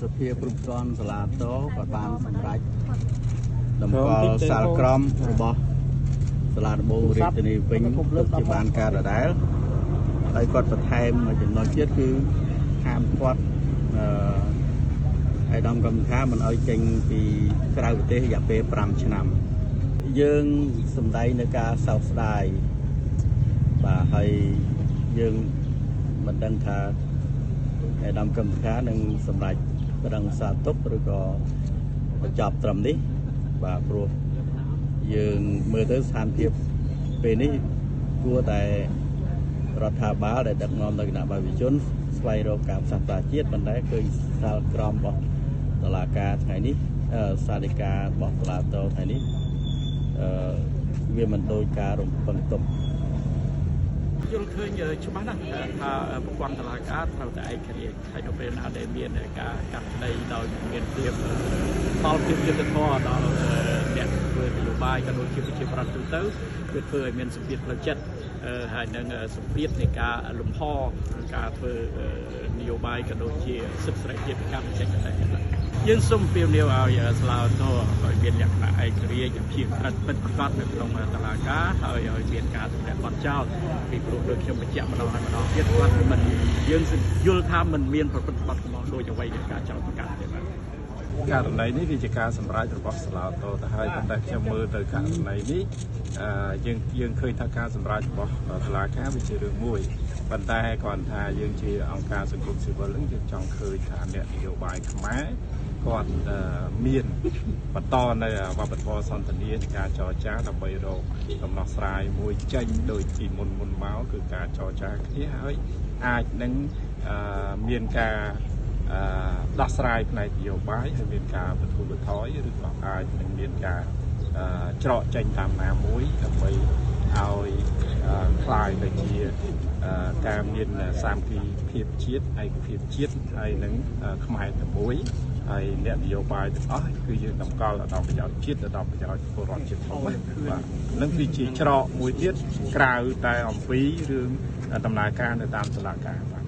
សភាគ្រប់គ្រាន់សាលាតោក៏បានសម្រេចតម្កល់សាលក្រមរបស់សាលាដំបូងរាជធានីវិញទុកជាបានការដដែលហើយគាត់បន្ថែមមួយចំណុចទៀតគឺហាមគាត់ឯកឧត្តមកម្មការមិនឲ្យចេញពីក្រៅប្រទេសរយៈពេល5ឆ្នាំយើងសម្ដែងនៅការសោកស្ដាយបាទហើយយើងមិនដឹងថាឯកឧត្តមកម្មការនឹងសម្រេចប្រឹងសារទុកឬក៏បញ្ចប់ត្រឹមនេះបាទព្រោះយើងមើលទៅស្ថានភាពពេលនេះគួរតែរដ្ឋាភិបាលដែលដឹកនាំដោយគណៈបព្វជិជនស្វែងរកការផ្សះផ្សាជាតិប៉ុន្តែឃើញសាលក្រមរបស់តុលាការថ្ងៃនេះសាលដីការបស់តុលាតោថ្ងៃនេះវាមិនដូចការរំពឹងទុកយល់ឃើញច្បាស់ណាស់ថាប្រព័ន្ធតុលាការត្រូវតែឯករាជ្យហើយនៅពេលណាដែលមានការកាត់ដីដោយមានភាពផលភាពយុត្តិធម៌ដល់អ្នកធ្វើនយោបាយក៏ដូចជាប្រជាប្រដ្ឋទូទៅវាធ្វើឲ្យមានសម្ពាធផ្លូវចិត្តហើយនឹងសម្ពាធនៃការលំហការធ្វើនយោបាយក៏ដូចជាសិទ្ធិសេរីភាពនៃការបញ្ចេញមតិយើងសូមពៀវនាវឲ្យសាលាតោឲ្យមានលក្ខណៈឯករាជ្យភាពក្រិតពិតប្រាកដនៅក្នុងតុលាការហើយឲ្យមានការទម្លាក់បទចោលពីព្រោះដូចខ្ញុំបញ្ជាក់ម្ដងហើយម្ដងទៀតគាត់មិនយើងយល់ថាមិនមានប្រព្រឹត្តបទល្មើសដូចអ្វីនៃការចោទប្រកាន់ទេបាទករណីនេះវាជាការសម្រេចរបស់សាលាតោទៅហើយប៉ុន្តែខ្ញុំមើលទៅករណីនេះយើងឃើញថាការសម្រេចរបស់តុលាការវាជារឿងមួយប៉ុន្តែគាត់ថាយើងជាអង្គការសង្គមស៊ីវិលនឹងយើងចង់ឃើញថាអ្នកនយោបាយខ្មែរគាត់មានបន្តនៅវប្បធម៌សន្តានានៃការចរចាដើម្បីរកដំណោះស្រាយមួយចេញដោយពីមុនមកគឺការចរចាគ្នាហើយអាចនឹងមានការដោះស្រាយផ្នែកនយោបាយហើយមានការបន្ធូរបន្ថយឬក៏អាចនឹងមានការច្រកចេញតាមណាមួយដើម្បីឲ្យคล้ายទៅជាការមានសាមគ្គីភាពជាតិឯកភាពជាតិហើយនឹងខ្មែរតែមួយហើយអ្នកនយោបាយទាំងអស់គឺយើងតម្កល់ដល់ប្រយោជន៍ជាតិដល់ប្រយោជន៍ពលរដ្ឋជាតិផងបាទនឹងគឺជាច្រកមួយទៀតក្រៅតែអំពីរឿងដំណើរការនៅតាមតុលាការ